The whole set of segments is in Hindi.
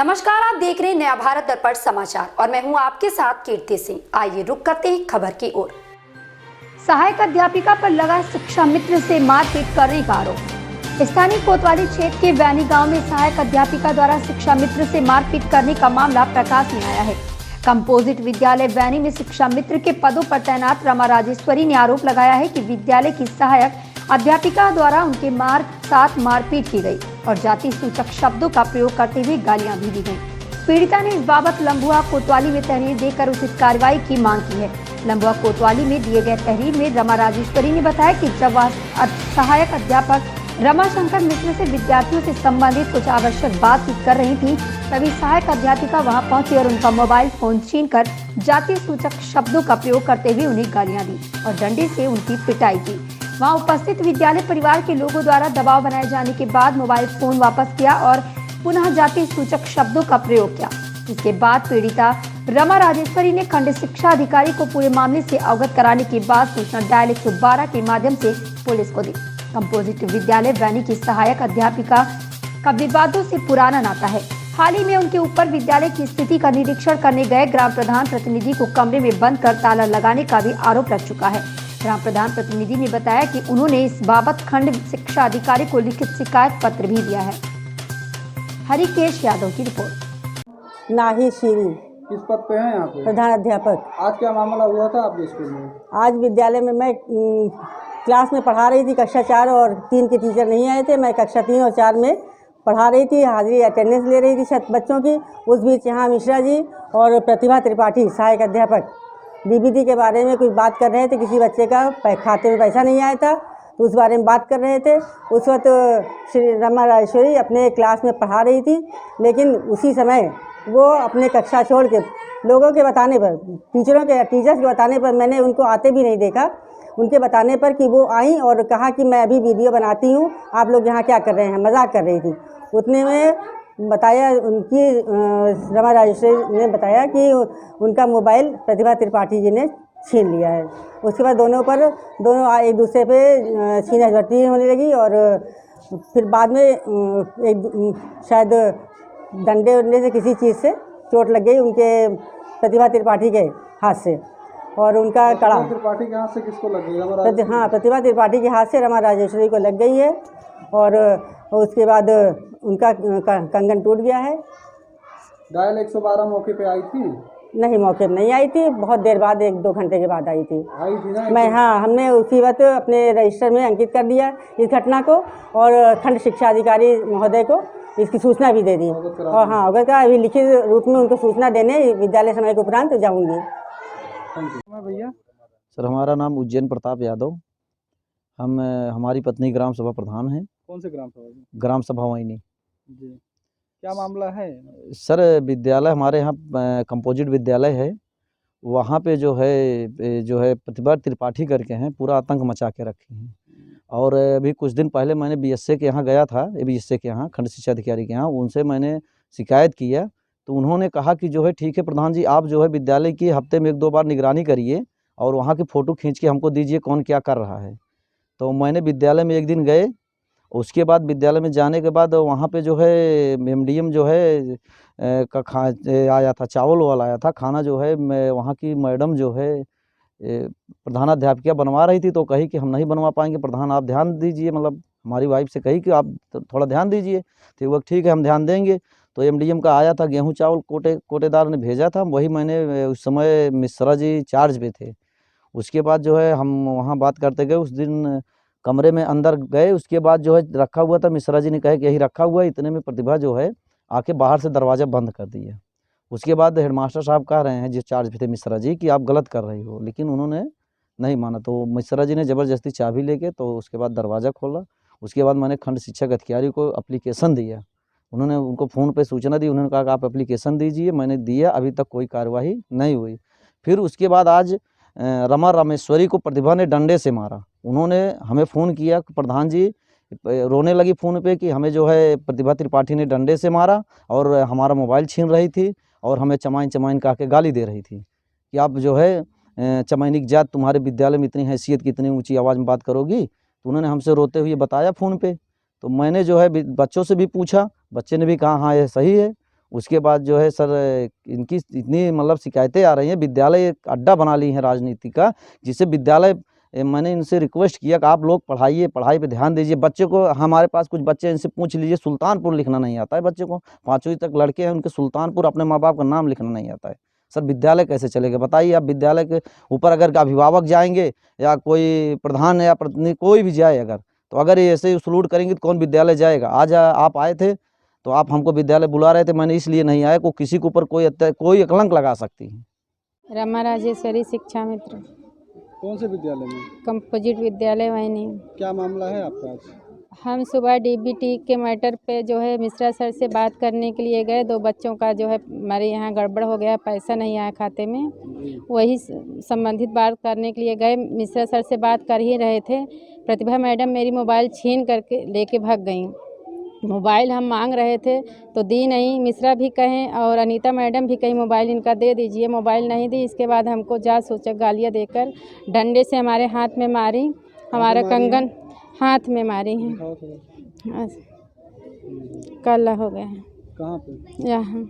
नमस्कार, आप देख रहे हैं नया भारत दर्पण समाचार और मैं हूं आपके साथ कीर्ति सिंह। आइए रुक करते हैं खबर की ओर। सहायक अध्यापिका पर लगा शिक्षा मित्र से मारपीट करने का आरोप। स्थानीय कोतवाली क्षेत्र के वैनी गांव में सहायक अध्यापिका द्वारा शिक्षा मित्र से मारपीट करने का मामला प्रकाश में आया है। कंपोजिट विद्यालय वैनी में शिक्षा मित्र के पदों पर तैनात रमा राजेश्वरी ने आरोप लगाया है कि विद्यालय की सहायक अध्यापिका द्वारा उनके साथ मारपीट की गई और जाति सूचक शब्दों का प्रयोग करते हुए गालियां भी दी गई। पीड़िता ने इस बाबत लंबुआ कोतवाली में तहरीर देकर उचित कार्रवाई की मांग की है। लंबुआ कोतवाली में दिए गए तहरीर में रमा राजेश्वरी ने बताया कि जब वह सहायक अध्यापक रमाशंकर मिश्र से विद्यार्थियों से संबंधित कुछ आवश्यक बातचीत कर रही थी, तभी सहायक अध्यापिका वहां पहुंची और उनका मोबाइल फोन छीनकर जाति सूचक शब्दों का प्रयोग करते हुए उन्हें गालियां दी और डंडे से उनकी पिटाई की। वहां उपस्थित विद्यालय परिवार के लोगों द्वारा दबाव बनाए जाने के बाद मोबाइल फोन वापस किया और पुनः जाति सूचक शब्दों का प्रयोग किया। इसके बाद पीड़िता रमा राजेश्वरी ने खंड शिक्षा अधिकारी को पूरे मामले से अवगत कराने के बाद सूचना डायल 112 के माध्यम से पुलिस को दी। कंपोजिट विद्यालय वैनी की सहायक अध्यापिका का विवादों से पुराना नाता है। हाल ही में उनके ऊपर विद्यालय की स्थिति का निरीक्षण करने गए ग्राम प्रधान प्रतिनिधि को कमरे में बंद कर ताला लगाने का भी आरोप लग चुका है। ग्राम प्रधान प्रतिनिधि ने बताया कि उन्होंने इस बाबत खंड शिक्षा अधिकारी को लिखित शिकायत पत्र भी दिया है। हरिकेश यादव की रिपोर्ट। नाही श्री किस पद पे हैं यहाँ पे? प्रधान अध्यापक। आज क्या मामला हुआ था आपके स्कूल में? आज विद्यालय में मैं क्लास में पढ़ा रही थी। कक्षा 4 और 3 के टीचर नहीं आए थे। मैं कक्षा 3 और 4 में पढ़ा रही थी, हाजिरी अटेंडेंस ले रही थी शत बच्चों की। उस बीच यहाँ मिश्रा जी और प्रतिभा त्रिपाठी सहायक अध्यापक डीबीटी के बारे में कुछ बात कर रहे थे। किसी बच्चे का खाते में पैसा नहीं आया था तो उस बारे में बात कर रहे थे। उस वक्त श्री रमा राजेश्वरी अपने क्लास में पढ़ा रही थी, लेकिन उसी समय वो अपने कक्षा छोड़ के लोगों के बताने पर, टीचर्स के बताने पर, मैंने उनको आते भी नहीं देखा, उनके बताने पर कि वो आई और कहा कि मैं अभी वीडियो बनाती हूँ, आप लोग यहाँ क्या कर रहे हैं, मजाक कर रही थी। उतने में बताया उनकी रमा राजेश्वरी ने बताया कि उनका मोबाइल प्रतिभा त्रिपाठी जी ने छीन लिया है। उसके बाद दोनों एक दूसरे पे छीना झपटी होने लगी और फिर बाद में शायद डंडे उड़ने से किसी चीज़ से चोट लग गई उनके प्रतिभा त्रिपाठी के हाथ से और उनका कड़ा त्रिपाठी के हाथ से किसको लग गई? हाँ, प्रतिभा त्रिपाठी के हाथ से रमा राजेश्वरी को लग गई है और उसके बाद उनका कंगन टूट गया है। डायल 112 मौके पे आई थी? नहीं, मौके पर नहीं आई थी, बहुत देर बाद 1-2 घंटे के बाद आई थी ना? मैं हमने उसी वक्त अपने रजिस्टर में अंकित कर दिया इस घटना को और खंड शिक्षा अधिकारी महोदय को इसकी सूचना भी दे दी और हाँ, अगर का अभी लिखित रूप में उनको सूचना देने विद्यालय समय के उपरांत जाऊँगी। भैया सर, हमारा नाम उज्जैन प्रताप यादव। हमारी पत्नी ग्राम सभा प्रधान है। कौन से ग्राम सभा? ग्राम सभा वैनी जी। क्या मामला है सर? विद्यालय हमारे यहाँ कंपोजिट विद्यालय है, वहाँ पे जो है प्रतिभा त्रिपाठी करके हैं, पूरा आतंक मचा के रखे हैं। और अभी कुछ दिन पहले मैंने बीएसए के यहाँ गया था, बीएसए के यहाँ खंड शिक्षा अधिकारी के यहाँ, उनसे मैंने शिकायत किया तो उन्होंने कहा कि जो है ठीक है प्रधान जी, आप जो है विद्यालय की हफ्ते में 1-2 बार निगरानी करिए और वहाँ की फ़ोटो खींच के हमको दीजिए कौन क्या कर रहा है। तो मैंने विद्यालय में एक दिन गए, उसके बाद विद्यालय में जाने के बाद वहाँ पे जो है एमडीएम जो है आया था, चावल वाला आया था खाना, जो है वहाँ की मैडम जो है प्रधानाध्यापिका बनवा रही थी तो कही कि हम नहीं बनवा पाएंगे प्रधान, आप ध्यान दीजिए, मतलब हमारी वाइफ से कही कि आप थोड़ा ध्यान दीजिए। तो वो ठीक है हम ध्यान देंगे। तो एमडीएम का आया था, गेहूं चावल कोटेदार ने भेजा था, वही मैंने उस समय मिश्रा जी चार्ज पे थे। उसके बाद जो है हम वहाँ बात करते गए, उस दिन कमरे में अंदर गए, उसके बाद जो है रखा हुआ था, मिश्रा जी ने कहा कि यही रखा हुआ है। इतने में प्रतिभा जो है आके बाहर से दरवाज़ा बंद कर दिया। उसके बाद हेडमास्टर साहब कह रहे हैं जो चार्ज पे थे मिश्रा जी कि आप गलत कर रही हो, लेकिन उन्होंने नहीं माना। तो मिश्रा जी ने ज़बरदस्ती चाबी लेके तो उसके बाद दरवाज़ा खोला। उसके बाद मैंने खंड शिक्षक अधिकारी को एप्लीकेशन दिया, उन्होंने उनको फ़ोन पे सूचना दी, उन्होंने कहा कि आप एप्लीकेशन दीजिए, मैंने दिया, अभी तक कोई कार्रवाई नहीं हुई। फिर उसके बाद आज रमा रामेश्वरी को प्रतिभा ने डंडे से मारा। उन्होंने हमें फ़ोन किया कि प्रधान जी, रोने लगी फ़ोन पे कि हमें जो है प्रतिभा त्रिपाठी ने डंडे से मारा और हमारा मोबाइल छीन रही थी और हमें चमाइन कह के गाली दे रही थी कि आप जो है चमैनी की जात, तुम्हारे विद्यालय में इतनी हैसियत की इतनी ऊँची आवाज़ में बात करोगी। तो उन्होंने हमसे रोते हुए बताया फ़ोन पे। तो मैंने जो है बच्चों से भी पूछा, बच्चे ने भी कहा हाँ ये सही है। उसके बाद जो है सर इनकी इतनी मतलब शिकायतें आ रही हैं, विद्यालय एक अड्डा बना ली है राजनीति का, जिससे विद्यालय मैंने इनसे रिक्वेस्ट किया कि आप लोग पढ़ाइए, पढ़ाई पे ध्यान दीजिए। बच्चे को हमारे पास कुछ बच्चे इनसे पूछ लीजिए, सुल्तानपुर लिखना नहीं आता है बच्चे को, 5वीं तक लड़के हैं उनके सुल्तानपुर अपने माँ बाप का नाम लिखना नहीं आता है। सर विद्यालय कैसे चलेगा बताइए आप? विद्यालय के ऊपर अगर अभिभावक जाएंगे या कोई प्रधान या प्रतिनिधि कोई भी जाए अगर, तो अगर ये ऐसे ही सलूट करेंगे तो कौन विद्यालय जाएगा? आज आप आए थे तो आप हमको विद्यालय बुला रहे थे, मैंने इसलिए नहीं आया को किसी के ऊपर कोई कलंक लगा सकती है। रमा राजेश्वरी शिक्षा मित्र, कौन से विद्यालय में? कंपोजिट विद्यालय वैनी। क्या मामला है आपका आज? हम सुबह डीबीटी के मैटर पे जो है मिश्रा सर से बात करने के लिए गए। 2 बच्चों का जो है हमारे यहाँ गड़बड़ हो गया, पैसा नहीं आया खाते में, वही संबंधित बात करने के लिए गए। मिश्रा सर से बात कर ही रहे थे, प्रतिभा मैडम मेरी मोबाइल छीन करके लेके भाग गई। मोबाइल हम मांग रहे थे तो दी नहीं, मिश्रा भी कहें और अनीता मैडम भी कहीं मोबाइल इनका दे दीजिए, मोबाइल नहीं दी। इसके बाद हमको जा सूचक गालियाँ देकर डंडे से हमारे हाथ में मारी, हमारा कंगन हाथ में मारी है। दिखाओ थोड़ा। कल हो गया है कहाँ पे? यहाँ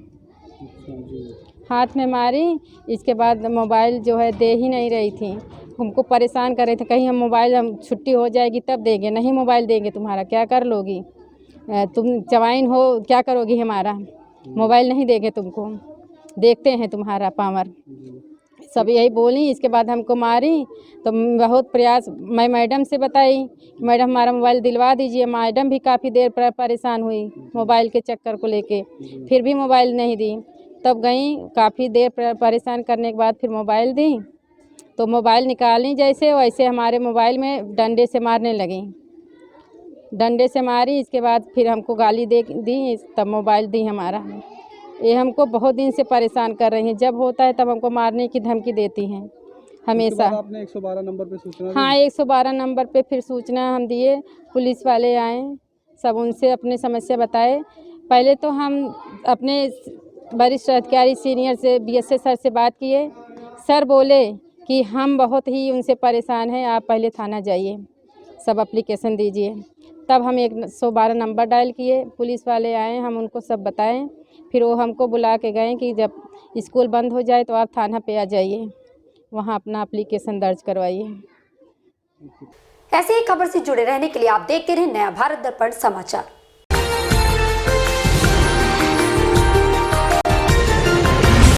अच्छा जी। हाथ में मारी। इसके बाद मोबाइल जो है दे ही नहीं रही थी, हमको परेशान कर रहे थे, कहीं हम मोबाइल हम छुट्टी हो जाएगी तब देंगे, नहीं मोबाइल देंगे तुम्हारा क्या कर लोगी, तुम चवाइन हो क्या करोगी, हमारा मोबाइल नहीं देंगे तुमको, देखते हैं तुम्हारा पावर, सब यही बोली। इसके बाद हमको मारी तो बहुत प्रयास मैं मैडम से बताई, मैडम हमारा मोबाइल दिलवा दीजिए। मैडम भी काफ़ी देर परेशान हुई मोबाइल के चक्कर को लेके, फिर भी मोबाइल नहीं दी। तब गई, काफ़ी देर परेशान करने के बाद फिर मोबाइल दी, तो मोबाइल निकाली जैसे वैसे हमारे मोबाइल में डंडे से मारने लगी, डंडे से मारी। इसके बाद फिर हमको गाली दी, तब मोबाइल दी हमारा। ये हमको बहुत दिन से परेशान कर रही हैं, जब होता है तब हमको मारने की धमकी देती हैं हमेशा। आपने 112 नंबर पे सूचना दी? हाँ, 112 नंबर पे फिर सूचना हम दिए, पुलिस वाले आए, सब उनसे अपने समस्या बताए। पहले तो हम अपने वरिष्ठ अधिकारी सीनियर से BSA सर से बात किए, सर बोले कि हम बहुत ही उनसे परेशान हैं, आप पहले थाना जाइए, सब एप्लीकेशन दीजिए। तब हम 112 नंबर डायल किए, पुलिस वाले आए, हम उनको सब बताएं, फिर वो हमको बुला के गए कि जब स्कूल बंद हो जाए तो आप थाना पे आ जाइए, वहाँ अपना एप्लीकेशन दर्ज करवाइए। ऐसे ही खबर से जुड़े रहने के लिए आप देखते रहें नया भारत दर्पण समाचार।